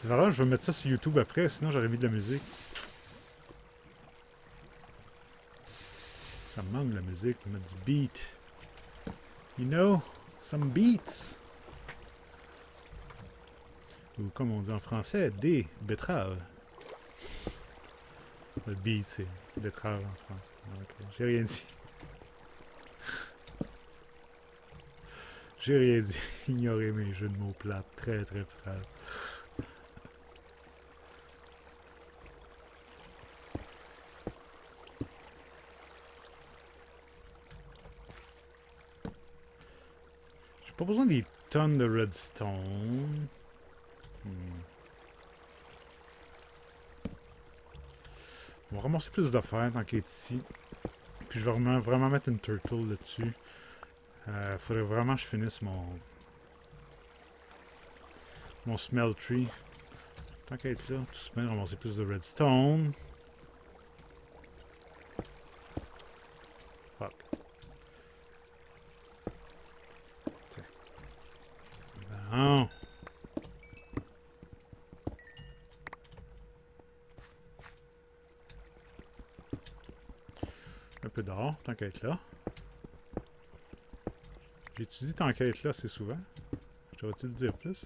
C'est vrai, je vais mettre ça sur YouTube après, sinon j'aurais mis de la musique. Ça me manque de la musique, mettre du beat. You know, some beats. Ou comme on dit en français, des betteraves. Le beat, c'est betterave en français. Okay. J'ai rien dit. J'ai rien dit. Ignorez mes jeux de mots plates. Très, très plates. J'ai pas besoin des tonnes de redstone. On va ramasser plus d'affaires tant qu'il est ici. Puis je vais vraiment mettre une turtle là-dessus. Faudrait vraiment que je finisse mon smeltery. Tant qu'à être là, tout se met, ramasser plus de redstone. Fuck. Tiens. Bon. Un peu d'or, tant qu'à être là. J'ai-tu dit tant qu'à être là assez souvent? J'aurais-tu le dire plus?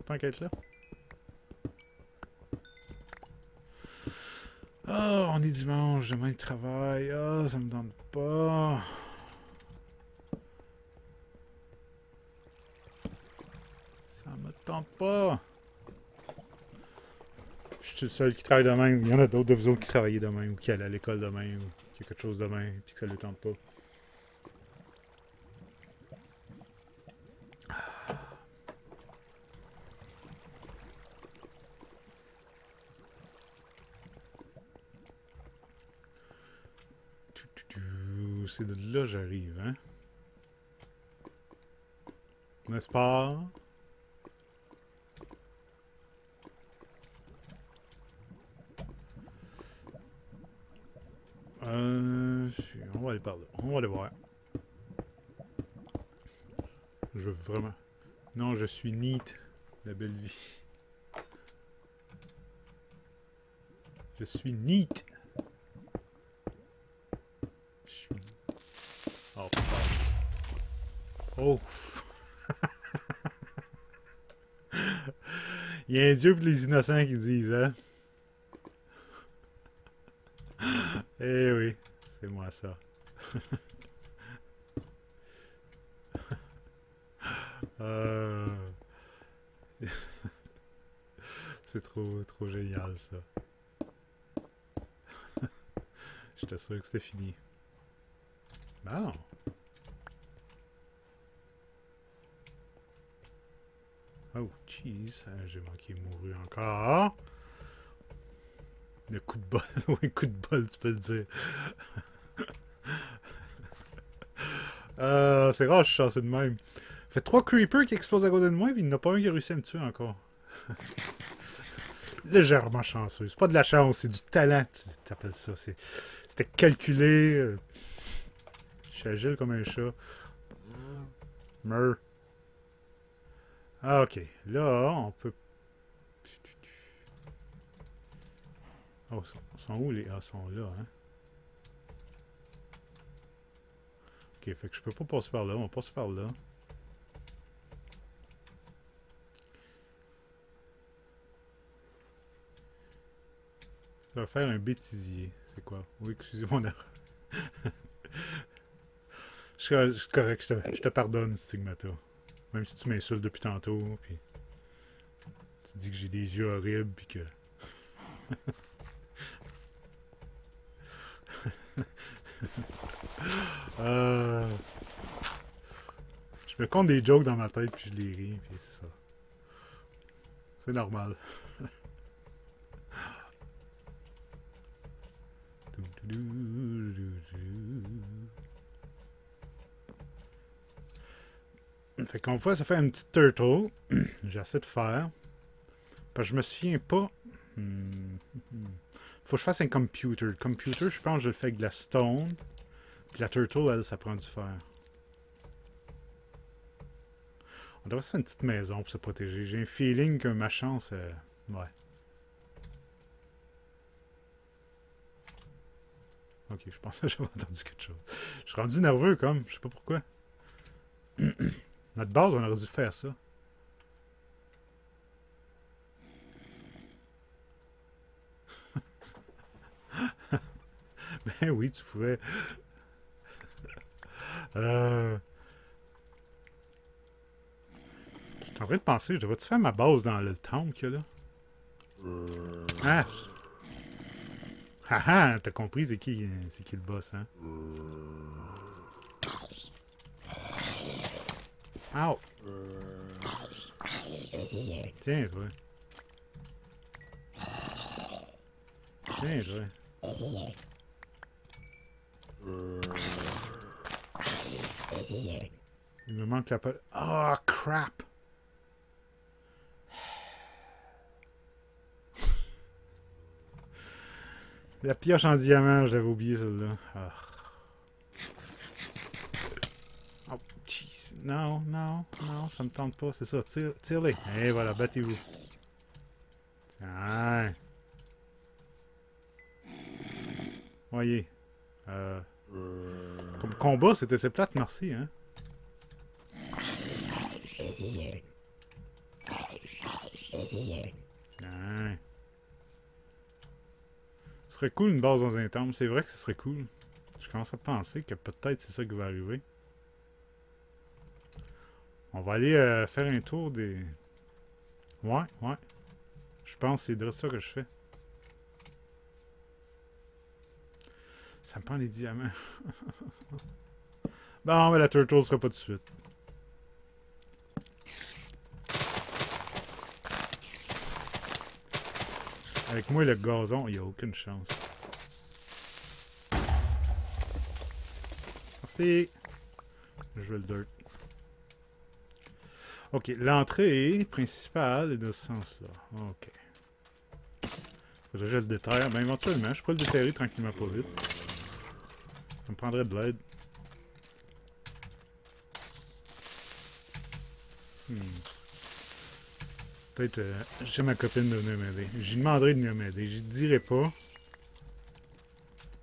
Tant qu'à être là. Oh, on est dimanche, demain le travail. Oh, ça me tente pas. Ça me tente pas. Je suis le seul qui travaille demain. Il y en a d'autres de vous autres qui travaillent demain ou qui allaient à l'école demain ou qui a quelque chose demain puis que ça ne le tente pas. C'est de là que j'arrive, hein? N'est-ce pas? On va aller par là. On va aller voir. Je veux vraiment... Non, je suis neat. La belle vie. Je suis neat. Je suis... Oh, fuck. Oh. Il y a un dieu pour les innocents qui disent, hein? Eh oui, c'est moi ça. C'est trop génial ça. J'étais sûr que c'était fini. Bon. Oh, cheese. J'ai manqué mourir encore. Le coup de bol. Oui, coup de bol, tu peux le dire. C'est rare, je suis chanceux de même. Fait 3 creepers qui explosent à côté de moi, puis il n'y en a pas un qui a réussi à me tuer encore. Légèrement chanceux. C'est pas de la chance, c'est du talent, tu t'appelles ça. C'était calculé. Je suis agile comme un chat. Meur. Ah, ok. Là, on peut... Oh, sont où les... Ah, sont là, hein? Ok, fait que je peux pas passer par là. On va passer par là. Je vais faire un bêtisier. C'est quoi? Oui, excusez mon erreur. Je suis correct, je te pardonne, Stigmata. Même si tu m'insultes depuis tantôt, puis tu dis que j'ai des yeux horribles, puis que... Je me compte des jokes dans ma tête, puis je les ris, puis c'est ça. C'est normal. Fait qu'on voit, ça fait une petite turtle. J'ai assez de fer. Parce que je me souviens pas. Faut que je fasse un computer. Le computer, je pense que je le fais avec de la stone. Puis la turtle, elle, ça prend du fer. On devrait se faire une petite maison pour se protéger. J'ai un feeling que ma chance... ouais. Ok, je pensais que j'avais entendu quelque chose. Je suis rendu nerveux comme, je sais pas pourquoi. Notre base, on aurait dû faire ça. Ben oui, tu pouvais. Je suis en train de penser, je devrais-tu faire ma base dans le temple qu'il y a là? Ah! Ah ah! T'as compris c'est qui le boss, hein? Ow! Tiens, toi. Tiens, toi. Il me manque la pelle. Oh, crap! La pioche en diamant, je l'avais oublié celle-là. Ah. Oh, jeez. Non, non, non, ça me tente pas, c'est ça. Tire-les. Et voilà, battez-vous. Tiens. Voyez. Comme combat, c'était assez plate, merci, hein. Tiens. Ce serait cool une base dans un temple. C'est vrai que ce serait cool. Je commence à penser que peut-être c'est ça qui va arriver. On va aller faire un tour des... Ouais, ouais. Je pense que c'est de ça que je fais. Ça me prend les diamants. Bon, mais la turtle sera pas tout de suite. Avec moi, le gazon, il n'y a aucune chance. Merci. Je veux le dirt. Ok, l'entrée principale est de ce sens-là. Ok. Faudrait que je le déterre. Ben, éventuellement, je peux le déterrer tranquillement pas vite. Ça me prendrait de l'aide. Peut-être, j'ai ma copine de venir m'aider. J'y demanderai de venir m'aider. J'y dirai pas.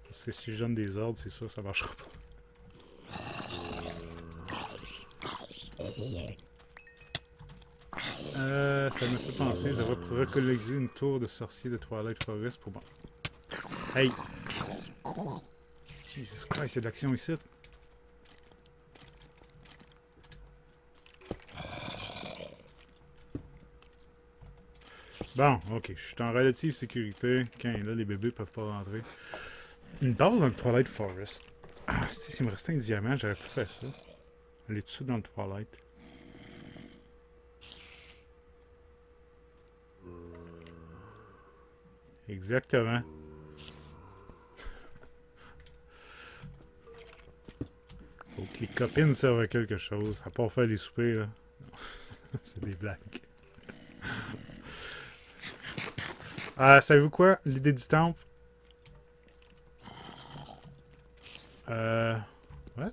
Parce que si je donne des ordres, c'est sûr que ça marchera pas. Ça me fait penser, je devrais recoloniser une tour de sorcier de Twilight Forest pour... Bon. Hey! Jesus Christ, il y a de l'action ici. Bon, ok, je suis en relative sécurité. Quand là, les bébés peuvent pas rentrer. Une base dans le Twilight Forest. Ah, s'il me restait un diamant, j'aurais pu faire ça. Aller tout dans le Twilight. Exactement. Faut que les copines servent à quelque chose. À part faire les soupers, là. C'est des blagues. Savez-vous quoi? L'idée du temple? What?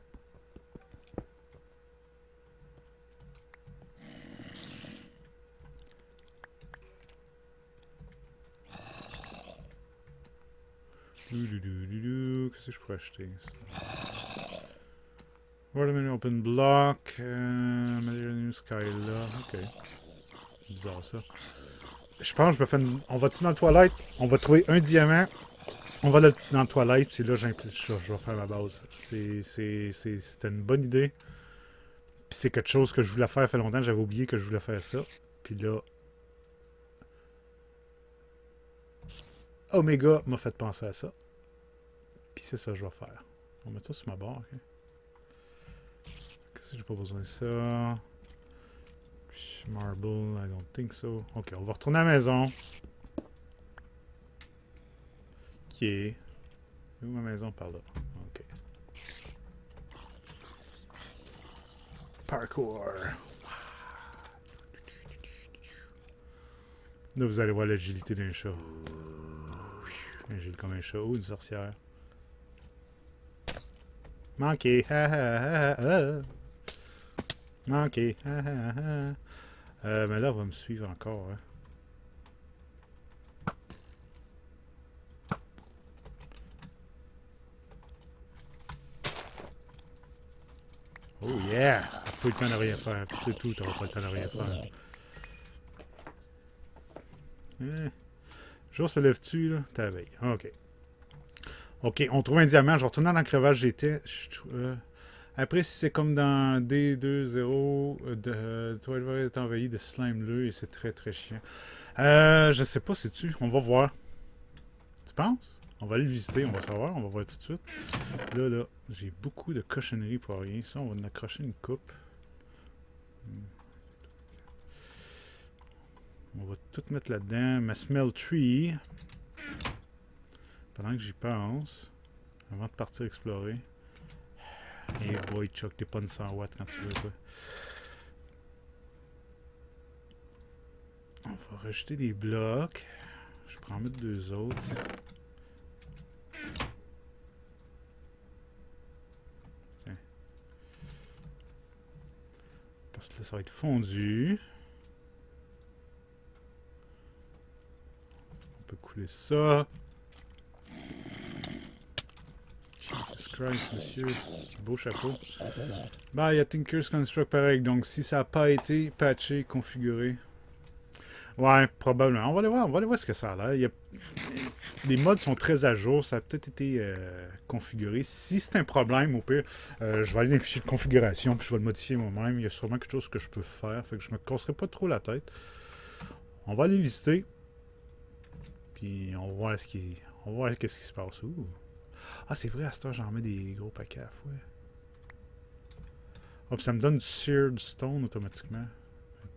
Qu'est-ce que je pourrais acheter? Watermelon Open Block. New Sky là. Ok. Bizarre ça. Je pense que je me fais une... On va-tu dans le Twilight? On va trouver un diamant. On va dans le Twilight, puis là, je vais faire ma base. C'était une bonne idée. Puis c'est quelque chose que je voulais faire, ça fait longtemps. J'avais oublié que je voulais faire ça. Puis là... Omega m'a fait penser à ça. Puis c'est ça que je vais faire. On met ça sur ma barre, ok? Qu'est-ce que j'ai pas besoin de ça? Marble, I don't think so. Ok, on va retourner à la maison. Ok. Où ma maison par là? Ok. Parkour. Là, vous allez voir l'agilité d'un chat. Agile comme un chat ou une sorcière. Manqué. Ok. Mais là, on va me suivre encore. Hein. Oh yeah! T'as pas eu le temps de rien faire. C'est tout, t'auras pas le temps de rien faire. Le jour se lève-tu, là? T'as veille. Ok. Ok, on trouve un diamant. Je vais retourner dans le crevasse j'étais. Après, si c'est comme dans D2-0, Twilight est envahi de slime bleu et c'est très très chiant. Je sais pas, c'est-tu? On va voir. Tu penses? On va aller le visiter, on va savoir, on va voir tout de suite. Là, j'ai beaucoup de cochonneries pour rien. Ça, on va en accrocher une coupe. On va tout mettre là-dedans. Ma smell tree. Pendant que j'y pense, avant de partir explorer. Hey boy, Chuck, t'es pas une 100 watts quand tu veux, toi. On va rajouter des blocs. Je peux en mettre 2 autres. Tiens. Parce que là, ça va être fondu. On peut couler ça. Jesus Christ, monsieur. Beau chapeau. Bah, il y a Tinker's Construct pareil. Donc, si ça n'a pas été patché, configuré. Ouais, probablement. On va aller voir ce que ça a l'air. Les mods sont très à jour. Ça a peut-être été configuré. Si c'est un problème, au pire, je vais aller dans les fichiers de configuration puis je vais le modifier moi-même. Il y a sûrement quelque chose que je peux faire. Fait que je me casserai pas trop la tête. On va aller visiter. Puis on va voir on va voir qu'est-ce qui se passe. Ouh. Ah, c'est vrai, à ce temps, j'en mets des gros paquets à la fois. Oh, puis ça me donne du seared stone automatiquement.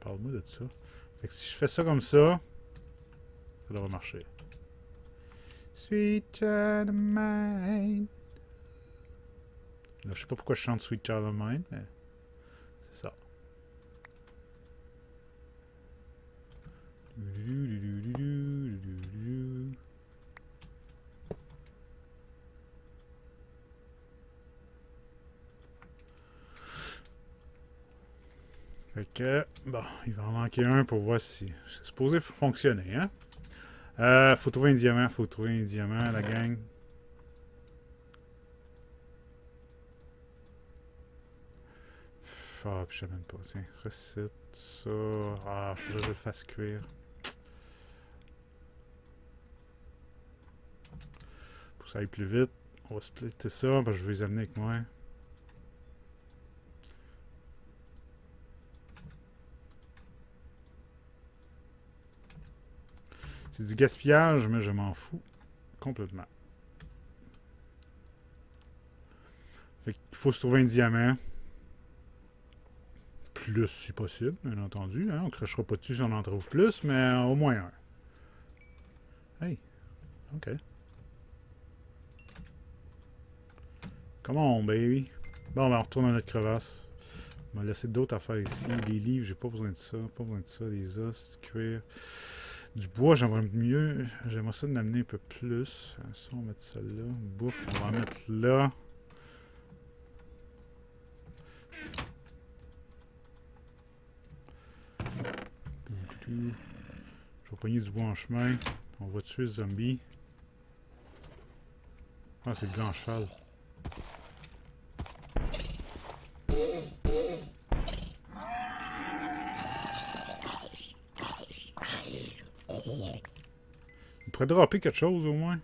Parle-moi de ça. Fait que si je fais ça comme ça devrait marcher. Sweet Child of Mine. Là, je sais pas pourquoi je chante Sweet Child of Mine, mais c'est ça. Fait que, bon, il va en manquer un pour voir si c'est supposé fonctionner, hein. Faut trouver un diamant, la gang. Ah, puis je sais même pas, tiens, recette, ça. Ah, faudrait que je le fasse cuire. Pour que ça aille plus vite, on va splitter ça, parce que je vais les amener avec moi. C'est du gaspillage, mais je m'en fous complètement. Fait qu'il faut se trouver un diamant. Plus si possible, bien entendu. Hein? On ne crachera pas dessus si on en trouve plus, mais au moins un. Hey. OK. Come on, baby. Bon, ben, on retourne à notre crevasse. On va laisser d'autres affaires ici. Les livres, j'ai pas besoin de ça. Pas besoin de ça. Des os, du cuir. Du bois, j'aimerais mieux. J'aimerais ça d'amener un peu plus. Ça, on va mettre ça là. Bouffe, on va en mettre là. Je vais pogner du bois en chemin. On va tuer le zombie. Ah, c'est le gars en cheval. Il pourrait dropper quelque chose au moins.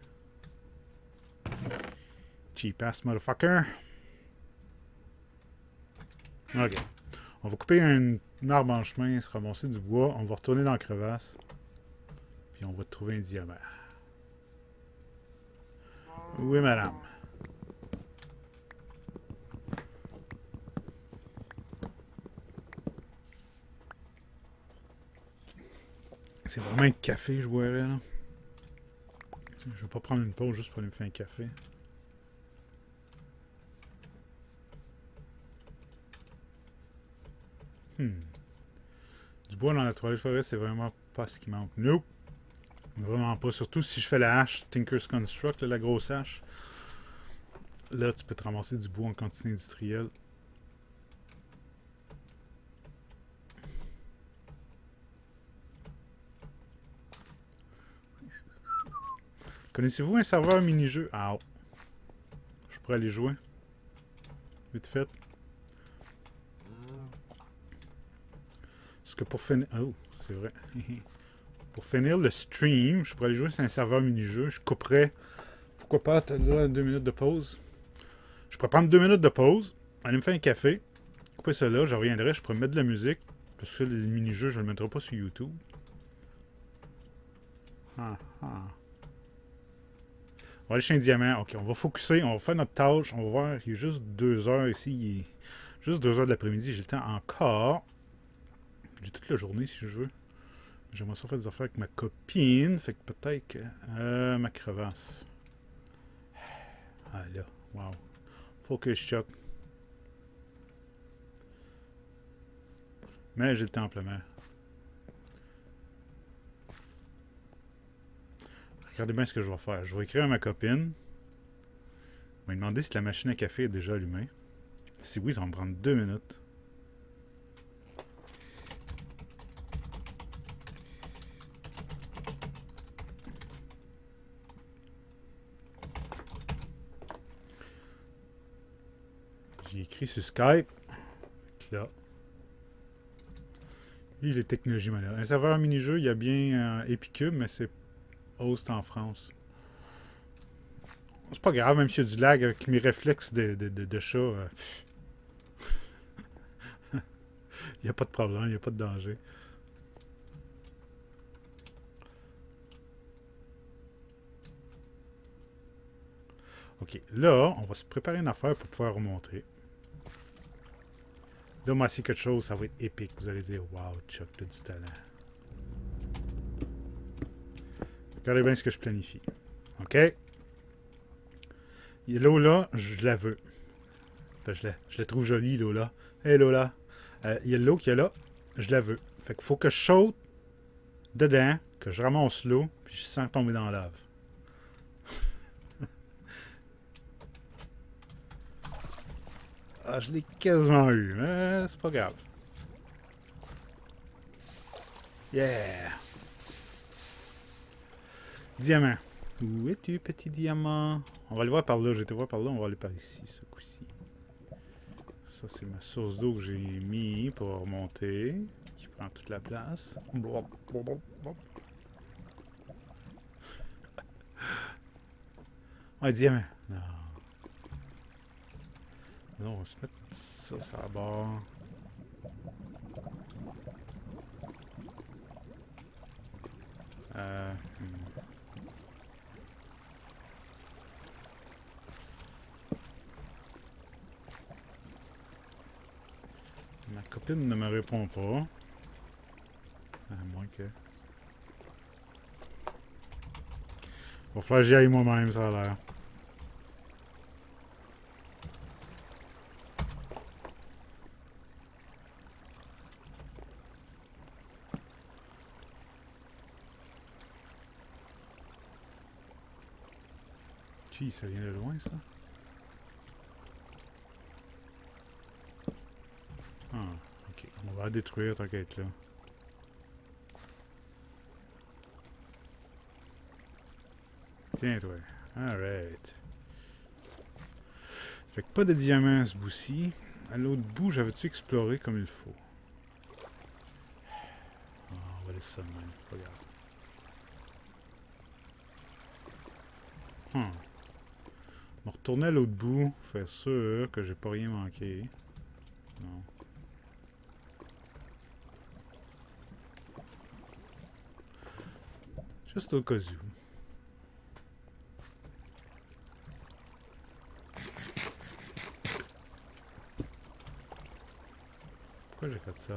Cheap ass motherfucker. Ok. On va couper un arbre en chemin, se ramasser du bois. On va retourner dans la crevasse. Puis on va trouver un diamant. Oui, madame. C'est vraiment un café que je boirais, là. Je vais pas prendre une pause juste pour aller me faire un café. Du bois dans la toilette forêt, c'est vraiment pas ce qui manque. Nope. Vraiment pas. Surtout si je fais la hache Tinker's Construct, là, la grosse hache. Là, tu peux te ramasser du bois en quantité industrielle. Connaissez-vous un serveur mini-jeu? Ah, oh. Je pourrais aller jouer. Vite fait. Parce que pour finir... Oh, c'est vrai. Pour finir le stream, je pourrais aller jouer sur un serveur mini-jeu. Je couperais... Pourquoi pas? T'as le droit à 2 minutes de pause. Je pourrais prendre 2 minutes de pause, aller me faire un café, couper ça là, je reviendrai, je pourrais mettre de la musique. Parce que les mini-jeux, je ne le mettrai pas sur YouTube. Ah, ah. On va aller chez un diamant. Ok, on va focuser, on va faire notre tâche. On va voir, il est juste 2 heures ici. Il est juste 2 heures de l'après-midi. J'ai le temps encore. J'ai toute la journée si je veux. J'aimerais ça faire des affaires avec ma copine. Fait que peut-être que... ma crevasse. Ah là, wow. Focus choc. Mais j'ai le temps amplement. Regardez bien ce que je vais faire. Je vais écrire à ma copine. Je vais lui demander si la machine à café est déjà allumée. Si oui, ça va me prendre 2 minutes. J'ai écrit sur Skype. Là. Et les technologies modernes. Un serveur mini-jeu, il y a bien Epicube, mais c'est host en France. C'est pas grave, même s'il y a du lag avec mes réflexes de chat. Il n'y a pas de problème, il n'y a pas de danger. Ok, là, on va se préparer une affaire pour pouvoir remonter. Là, moi, si quelque chose, ça va être épique. Vous allez dire, wow, Chuck, t'as du talent. Regardez bien ce que je planifie. OK? L'eau là, je la veux. Je la trouve jolie, l'eau là. Hé, Lola. Il y a l'eau qu'il y a là. Je la veux. Fait qu'il faut que je saute dedans, que je ramasse l'eau, puis je sens tomber dans la lave. Ah, je l'ai quasiment eu, mais c'est pas grave. Yeah! Diamant. Où es-tu, petit diamant? On va aller voir par là. J'ai été voir par là. On va aller par ici, ce coup-ci. Ça, c'est ma source d'eau que j'ai mis pour remonter. Qui prend toute la place. Un diamant. Non. Non, on va se mettre ça, ça à bord. Ma copine ne me répond pas. À moins que... Va falloir que j'y aille moi-même, ça a l'air. Gee, ça vient de loin, ça? Ah, ok. On va la détruire, t'inquiète là. Tiens, toi. Alright. Fait que pas de diamants à ce bout-ci. À l'autre bout, j'avais-tu exploré comme il faut? Ah, on va laisser ça de même. Pas grave. On va retourner à l'autre bout. Faire sûr que j'ai pas rien manqué. Non. Juste au cas où. Pourquoi j'ai fait ça?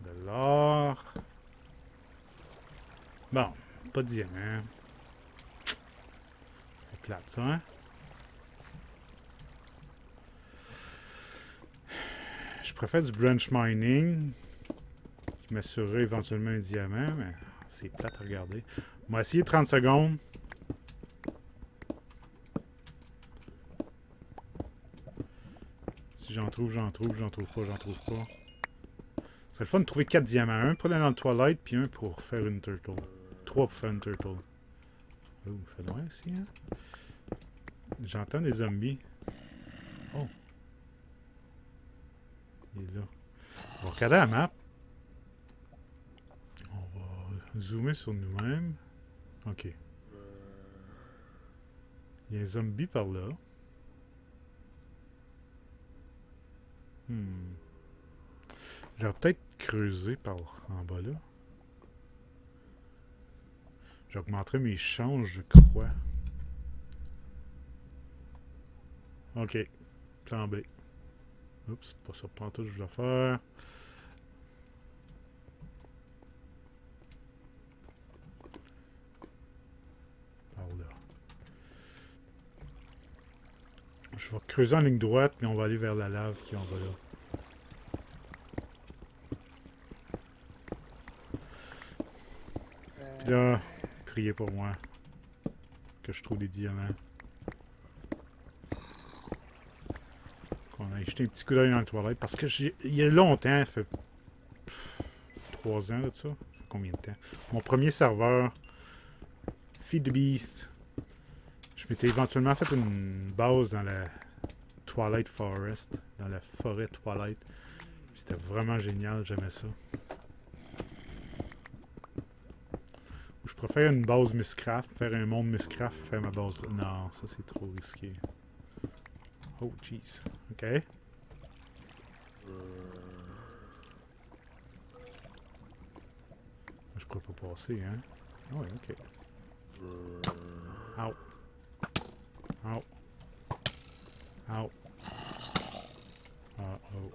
De l'or. Bon, pas de diamant. C'est plate ça, hein? Je préfère du branch mining qui m'assurerait éventuellement un diamant, mais c'est plate à regarder. On va essayer 30 secondes. Si j'en trouve, j'en trouve pas, j'en trouve pas. serait le fun de trouver 4 diamants. Un pour aller dans le Twilight, puis un pour faire une turtle. 3 pour faire une turtle. Oh, il fait noir ici, hein? J'entends des zombies. Oh. Il est là. On va regarder la map. On va zoomer sur nous-mêmes. Ok. Il y a un zombie par là. J'aurais peut-être creusé par en bas là. J'augmenterai mes chances, je crois. Ok. Plan B. Oups, pas ça pantoute que je dois faire. Par là. Je vais creuser en ligne droite, mais on va aller vers la lave qui en va là. Puis là, priez pour moi. Que je trouve des diamants. On a jeté un petit coup d'œil dans le toilette parce que il y a longtemps, ça fait 3 ans là, de ça. Ça fait combien de temps? Mon premier serveur, Feed the Beast. Je m'étais éventuellement fait une base dans la Twilight Forest, dans la forêt Twilight. C'était vraiment génial, j'aimais ça. Je préfère une base Mistcraft, faire un monde Mistcraft, faire ma base... Non, ça c'est trop risqué. Oh, jeez. Ok. Je pourrais pas passer, hein? Ah ouais, ok. Ow. Ow. Ow. Ah, oh.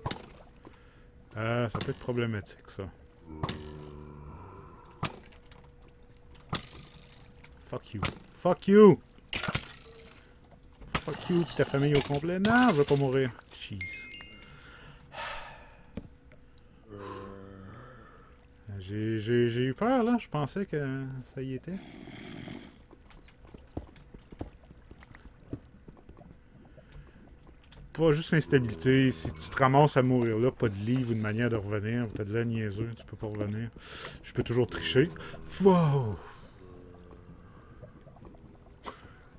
Ça peut être problématique, ça. Fuck you. Fuck you! Fuck you, ta famille au complet. Non, je veux pas mourir. Jeez. J'ai eu peur, là. Je pensais que ça y était. Pas juste l'instabilité. Si tu te ramasses à mourir là, pas de livre ou de manière de revenir, t'as de la niaiseux, tu peux pas revenir. Je peux toujours tricher. Wow!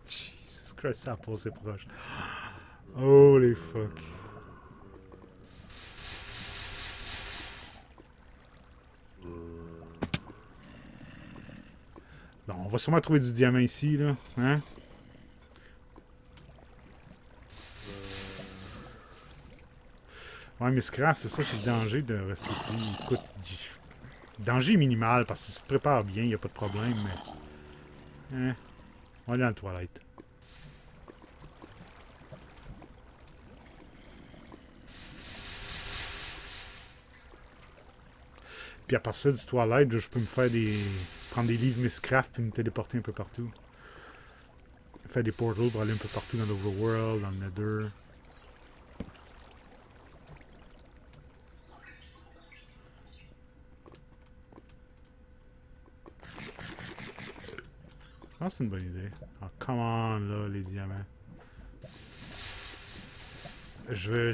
Jesus Christ, ça a passé proche. Holy fuck. Bon, on va sûrement trouver du diamant ici, là. Hein? Ouais, mais scrap, c'est ça, c'est le danger de rester pris. Écoute, danger minimal, parce que tu te prépares bien, il n'y a pas de problème, mais... Hein? On va aller dans le toilette. Puis à partir du toilette, je peux me faire des... prendre des livres Mistcraft puis me téléporter un peu partout. Faire des portals pour aller un peu partout dans l'Overworld, dans le Nether. Ah, c'est une bonne idée. Ah, come on, là, les diamants. Je veux...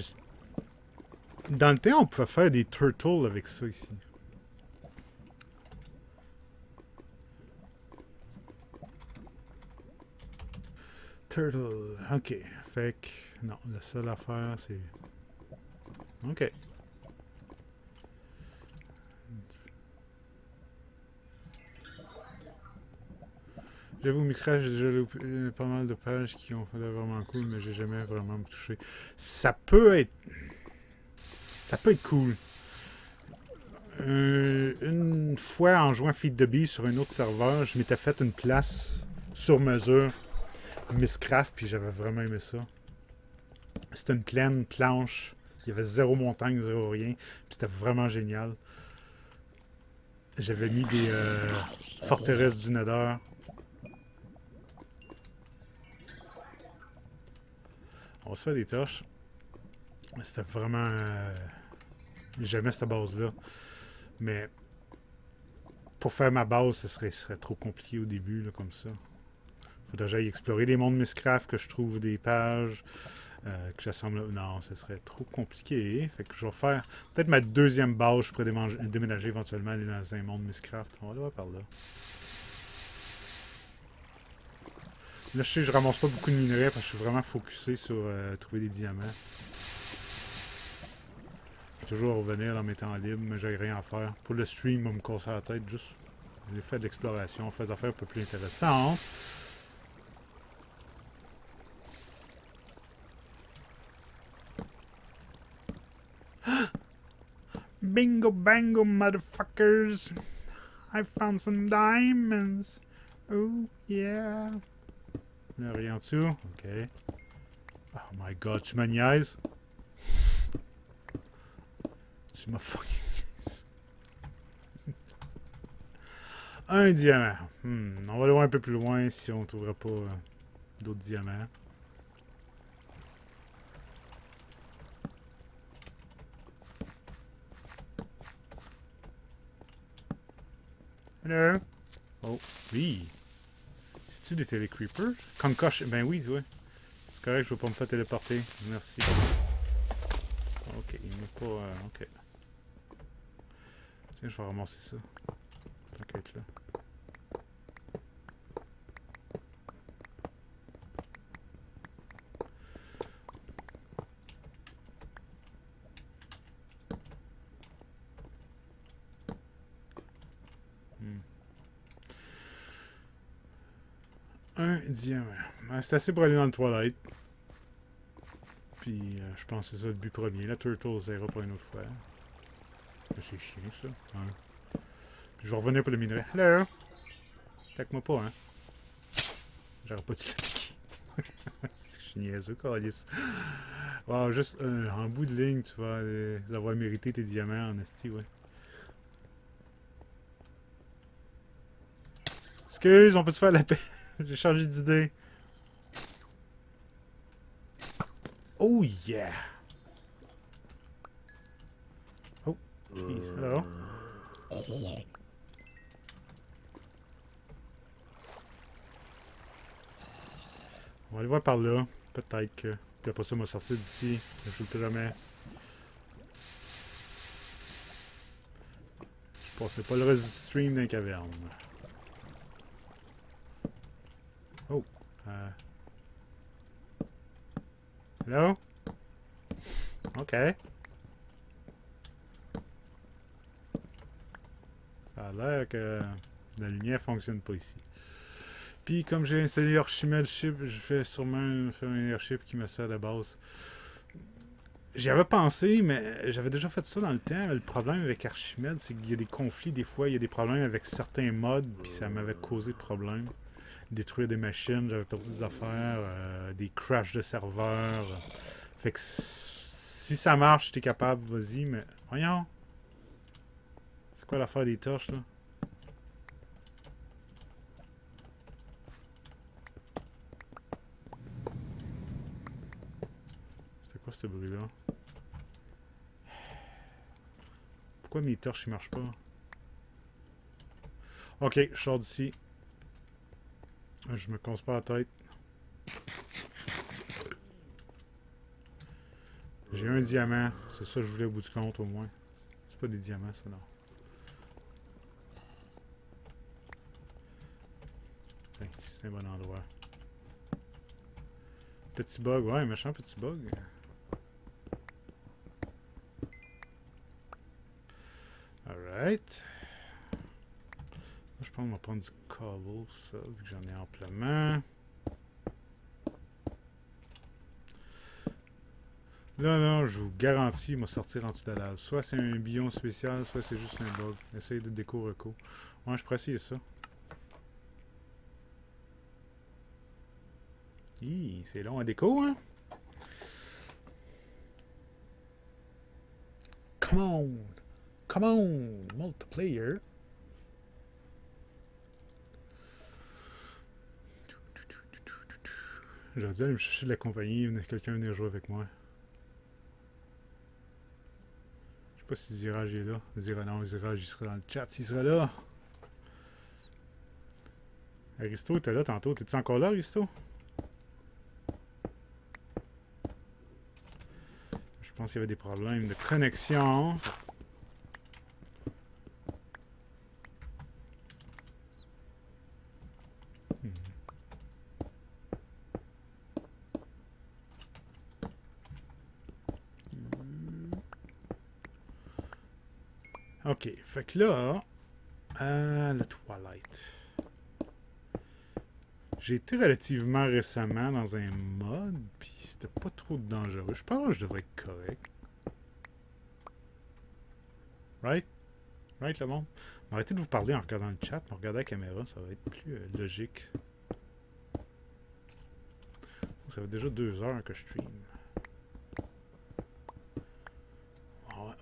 Dans le temps, on pouvait faire des turtles avec ça, ici. Turtle. OK. Fait que... Non, la seule affaire, c'est... OK. J'avoue, Mixcraft, j'ai déjà lu pas mal de pages qui ont fait vraiment cool, mais j'ai jamais vraiment me touché. Ça peut être cool. Une fois, en jouant Feed the Beast sur un autre serveur, je m'étais fait une place sur mesure Mistcraft, puis j'avais vraiment aimé ça. C'était une plaine planche. Il y avait zéro montagne, zéro rien. Puis c'était vraiment génial. J'avais mis des forteresses du Nether. On va se faire des torches. C'était vraiment... J'aimais cette base-là. Mais pour faire ma base, ce serait trop compliqué au début, là, comme ça. Faudrait que j'aille explorer des mondes Mistcraft, que je trouve des pages. Que j'assemble... Non, ce serait trop compliqué. Fait que je vais faire peut-être ma deuxième base. Je pourrais déménager éventuellement, aller dans un monde Mystcraft. On va aller voir par là. Là, je sais que je ramasse pas beaucoup de minerais parce que je suis vraiment focusé sur trouver des diamants. Je vais toujours revenir dans mes temps libres, mais j'ai rien à faire. Pour le stream, on va me casser la tête. Juste, j'ai fait de l'exploration, on fait des affaires un peu plus intéressantes. Bingo bango, motherfuckers! I found some diamonds! Oh yeah! Là, rien en dessous. Ok. Oh my god, tu m'as niaise? Tu m'as fucking niaise. Un diamant. On va aller voir un peu plus loin si on ne trouvera pas d'autres diamants. Hello? Oh, oui. C'est-tu des télécreepers? Concoche, ben oui, ouais. C'est correct, je vais pas me faire téléporter. Merci. Ok, il n'est pas... ok. Tiens, je vais ramasser ça. Tant qu'à être là. Un diamant. C'est assez pour aller dans le toilette. Puis, je pense que c'est ça le but premier. La turtle, ça ira pour une autre fois. C'est chiant, ça. Ouais. Puis, je vais revenir pour le minerai. Hello! Attaque-moi pas, hein. J'aurais pas dû l'attaquer. C'est que je suis niaiseux, câlisse. Wow, juste en bout de ligne, tu vas avoir mérité tes diamants en esti, ouais. Excuse, on peut te faire la paix. J'ai changé d'idée. Oh yeah! Oh, jeez, hello. On va aller voir par là. Peut-être que... Puis après ça, on va sortir d'ici. Je ne sais jamais. Je passais pas le reste du stream dans les cavernes. Oh. Hello? Ok. Ça a l'air que la lumière fonctionne pas ici. Puis comme j'ai installé Archimel Ship, je vais sûrement faire un airship qui me sert de base. J'y avais pensé, mais j'avais déjà fait ça dans le temps. Le problème avec Archimel, c'est qu'il y a des conflits des fois. Il y a des problèmes avec certains mods, puis ça m'avait causé de problèmes. Détruire des machines, j'avais perdu des affaires, des crashs de serveurs. Fait que si ça marche, t'es capable, vas-y, mais voyons. C'est quoi l'affaire des torches, là? C'était quoi ce bruit-là? Pourquoi mes torches, ils marchent pas? Ok, je sors d'ici. Je me casse pas la tête. J'ai un diamant. C'est ça que je voulais au bout du compte, au moins. C'est pas des diamants, ça, non. Tiens, ici, c'est un bon endroit. Petit bug. Ouais, méchant petit bug. Alright. Je pense qu'on va prendre du cobble, ça, vu que j'en ai amplement. Là, je vous garantis, il va sortir en dessous de la lave. Soit c'est un biome spécial, soit c'est juste un bug. Essaye de déco-reco. Ouais, je pourrais essayer ça. C'est long à déco, hein? Come on! Come on! Multiplayer! J'aurais dû aller me chercher de la compagnie, quelqu'un venir jouer avec moi. Je sais pas si Zirage est là. Non, Zirage il sera dans le chat s'il sera là. Aristo était là tantôt. T'es-tu encore là, Aristo? pense qu'il y avait des problèmes de connexion. Ok, fait que là, la Twilight. J'ai été relativement récemment dans un mode, puis c'était pas trop dangereux. Je pense que je devrais être correct. Right? Right, le monde? Arrêtez de vous parler en regardant le chat, mais regardez la caméra, ça va être plus logique. Ça fait déjà 2 heures que je stream.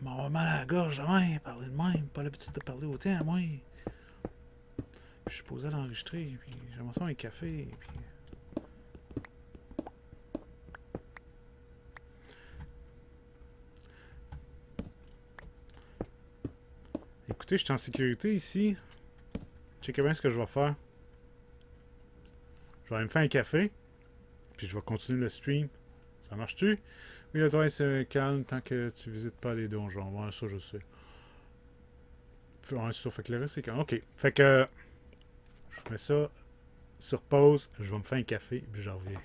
M'en va mal à la gorge, ouais, parler de même, pas l'habitude de parler autant, moi. Puis je suis posé à l'enregistrer, puis j'aimerais ça un café, puis... Écoutez, je suis en sécurité ici. Checkez bien ce que je vais faire. Je vais aller me faire un café, puis je vais continuer le stream. Ça marche-tu? Oui, le travail c'est calme tant que tu visites pas les donjons. Ouais, ça je sais. Ouais, ça fait que le reste c'est calme. Ok. Fait que je mets ça sur pause. Je vais me faire un café, puis je reviens.